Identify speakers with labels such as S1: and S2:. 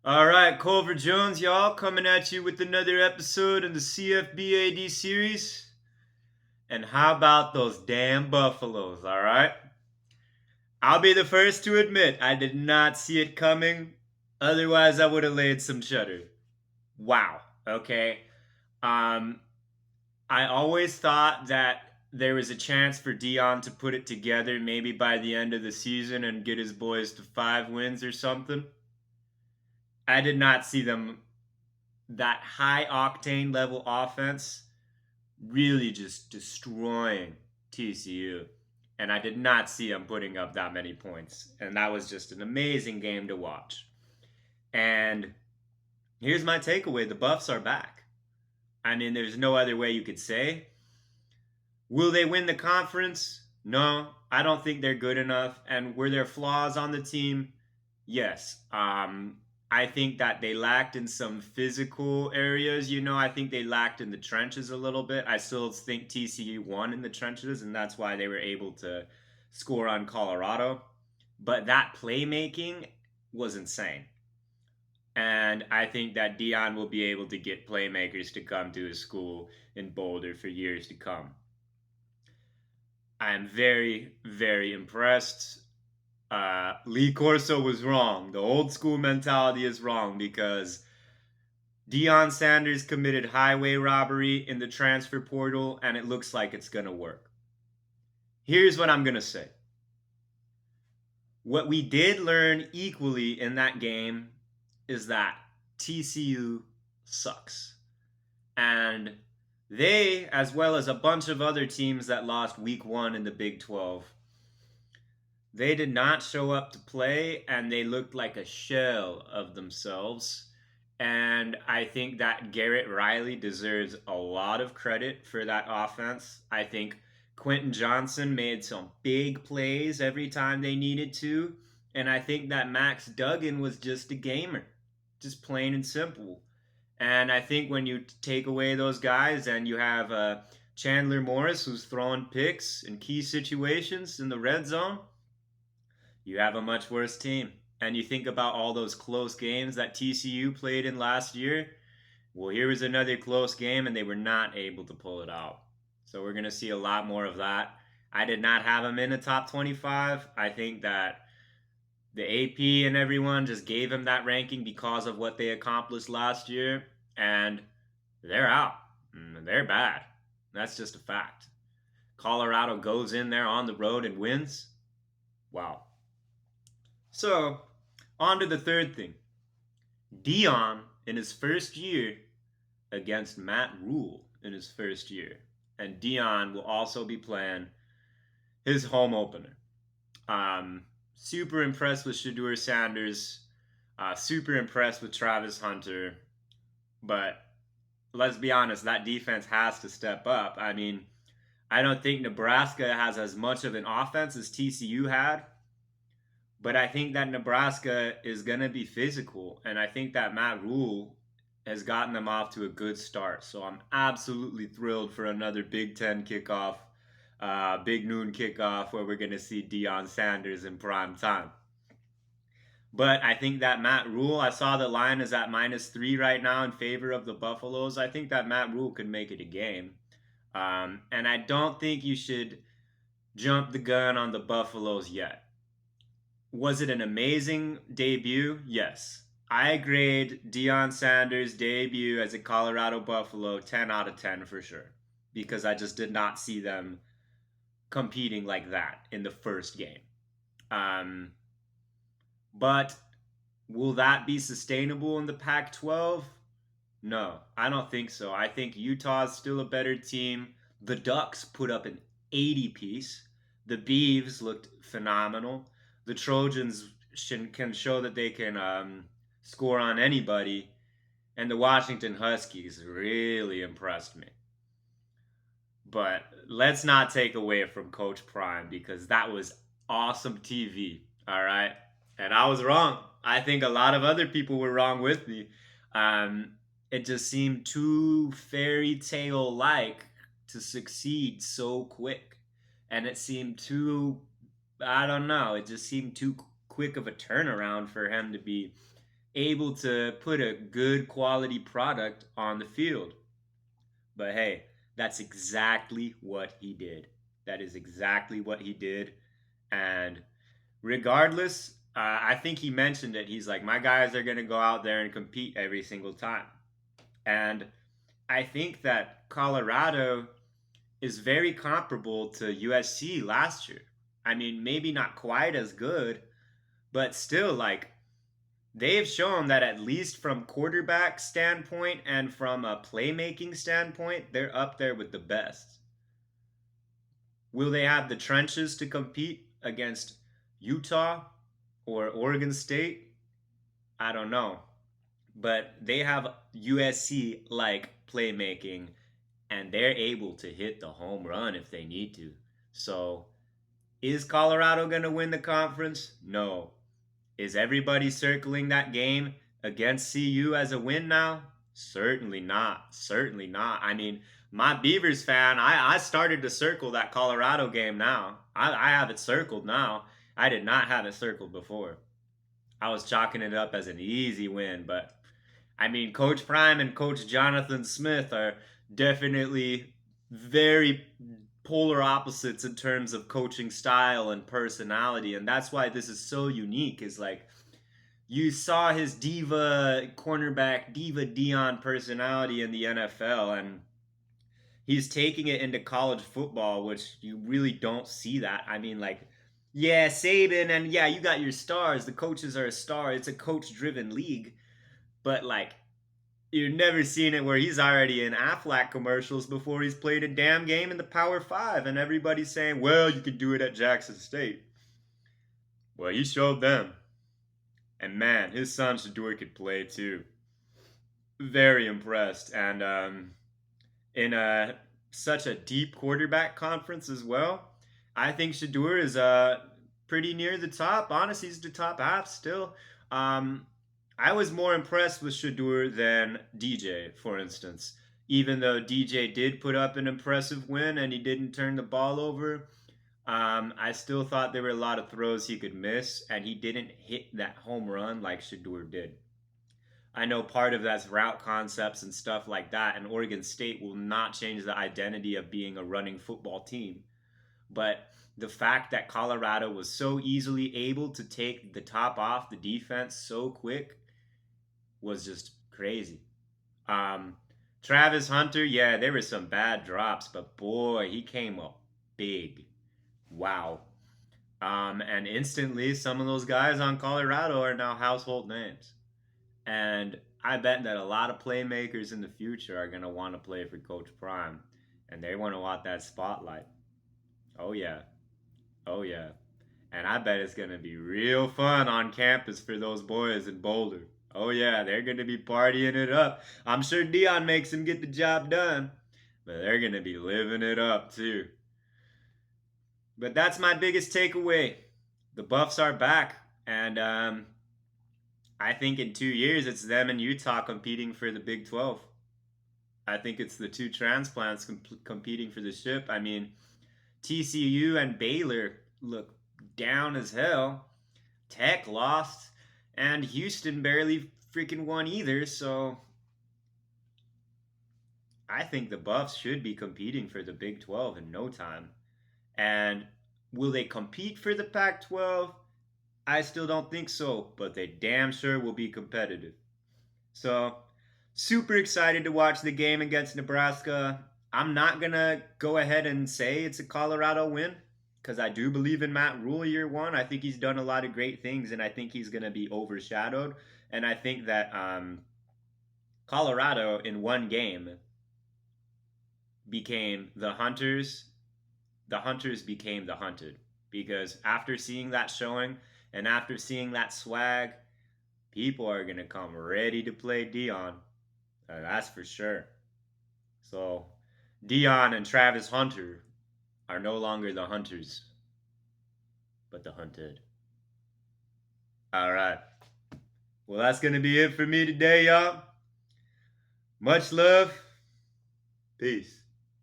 S1: All right, Culver Jones, y'all, coming at you with another episode in the CFBAD series. And how about those damn Buffaloes, all right? I'll be the first to admit I did not see it coming. Otherwise, I would have laid some shutter. Wow, okay? Um, I always thought that there was a chance for Dion to put it together maybe by the end of the season and get his boys to 5 wins or something. I did not see them that high octane level offense really just destroying TCU. And I did not see them putting up that many points. And that was just an amazing game to watch. And here's my takeaway: the Buffs are back. I mean, there's no other way you could say. Will they win the conference? No, I don't think they're good enough. And were there flaws on the team? Yes. I think that they lacked in some physical areas. I think they lacked in the trenches a little bit. I still think TCU won in the trenches, and that's why they were able to score on Colorado. But that playmaking was insane. And I think that Dion will be able to get playmakers to come to his school in Boulder for years to come. I am very, very impressed. Lee Corso was wrong. The old school mentality is wrong because Deion Sanders committed highway robbery in the transfer portal, and it looks like it's going to work. Here's what I'm going to say. What we did learn equally in that game is that TCU sucks. And they, as well as a bunch of other teams that lost week 1 in the Big 12, they did not show up to play, and they looked like a shell of themselves. And I think that Garrett Riley deserves a lot of credit for that offense. I think Quentin Johnson made some big plays every time they needed to. And I think that Max Duggan was just a gamer, just plain and simple. And I think when you take away those guys and you have Chandler Morris, who's throwing picks in key situations in the red zone, you have a much worse team. And you think about all those close games that TCU played in last year. Well, here was another close game, and they were not able to pull it out. So we're going to see a lot more of that. I did not have them in the top 25. I think that the AP and everyone just gave him that ranking because of what they accomplished last year, and they're out. They're bad. That's just a fact. Colorado goes in there on the road and wins. Wow. So, on to the third thing. Dion in his first year against Matt Rule in his first year. And Dion will also be playing his home opener. Super impressed with Shedeur Sanders. Super impressed with Travis Hunter. But let's be honest, that defense has to step up. I mean, I don't think Nebraska has as much of an offense as TCU had. But I think that Nebraska is going to be physical. And I think that Matt Rule has gotten them off to a good start. So I'm absolutely thrilled for another Big Ten kickoff, big noon kickoff, where we're going to see Deion Sanders in prime time. But I think that Matt Rule, I saw the line is at -3 right now in favor of the Buffaloes. I think that Matt Rule could make it a game. And I don't think you should jump the gun on the Buffaloes yet. Was it an amazing debut? Yes. I grade Deion Sanders' debut as a Colorado Buffalo 10 out of 10 for sure. Because I just did not see them competing like that in the first game. But will that be sustainable in the Pac 12? No, I don't think so. I think Utah's still a better team. The Ducks put up an 80 piece. The Beavs looked phenomenal. The Trojans can show that they can score on anybody. And the Washington Huskies really impressed me. But let's not take away from Coach Prime because that was awesome TV. All right. And I was wrong. I think a lot of other people were wrong with me. It just seemed too fairy tale like to succeed so quick. And it seemed too, I don't know, it just seemed too quick of a turnaround for him to be able to put a good quality product on the field. But hey, that's exactly what he did. That is exactly what he did. And regardless, I think he mentioned it. He's like, my guys are going to go out there and compete every single time. And I think that Colorado is very comparable to USC last year. I mean, maybe not quite as good, but still, like, they've shown that at least from quarterback standpoint and from a playmaking standpoint, they're up there with the best. Will they have the trenches to compete against Utah or Oregon State? I don't know. But they have USC like playmaking and they're able to hit the home run if they need to. So, is Colorado going to win the conference? No. Is everybody circling that game against CU as a win now? Certainly not. Certainly not. I mean, my Beavers fan, I started to circle that Colorado game now. I have it circled now. I did not have it circled before. I was chalking it up as an easy win, but I mean, Coach Prime and Coach Jonathan Smith are definitely very polar opposites in terms of coaching style and personality, and that's why this is so unique. Is like you saw his diva cornerback, diva Dion personality in the NFL, and he's taking it into college football, which you really don't see that. I mean, like, yeah, Saban, and yeah, you got your stars. The coaches are a star. It's a coach-driven league, but like you've never seen it where he's already in Aflac commercials before he's played a damn game in the Power Five, and everybody's saying, "Well, you can do it at Jackson State." Well, he showed them, and man, his son Shador could play too. Very impressed, and in such a deep quarterback conference as well, I think Shador is pretty near the top. Honestly, he's the top half still. Um, I was more impressed with Shador than DJ, for instance. Even though DJ did put up an impressive win and he didn't turn the ball over, I still thought there were a lot of throws he could miss, and he didn't hit that home run like Shador did. I know part of that's route concepts and stuff like that, and Oregon State will not change the identity of being a running football team. But the fact that Colorado was so easily able to take the top off the defense so quick was just crazy. Um, Travis Hunter, yeah, there were some bad drops, but boy, he came up big. Wow. And instantly, some of those guys on Colorado are now household names. And I bet that a lot of playmakers in the future are going to want to play for Coach Prime. And they want that spotlight. Oh, yeah. Oh, yeah. And I bet it's going to be real fun on campus for those boys in Boulder. Oh, yeah. They're going to be partying it up. I'm sure Dion makes them get the job done. But they're going to be living it up, too. But that's my biggest takeaway. The Buffs are back. And I think in 2 years, it's them and Utah competing for the Big 12. I think it's the two transplants competing for the ship. I mean, TCU and Baylor look down as hell. Tech lost, and Houston barely freaking won either. So I think the Buffs should be competing for the Big 12 in no time. And will they compete for the Pac 12? I still don't think so, but they damn sure will be competitive. So, super excited to watch the game against Nebraska. I'm not going to go ahead and say it's a Colorado win because I do believe in Matt Rule year one. I think he's done a lot of great things, and I think he's going to be overshadowed. And I think that Colorado in one game became the Hunters. The Hunters became the Hunted because after seeing that showing and after seeing that swag, people are going to come ready to play Dion. That's for sure. So, Dion and Travis Hunter are no longer the Hunters, but the Hunted. All right. Well, that's going to be it for me today, y'all. Much love. Peace.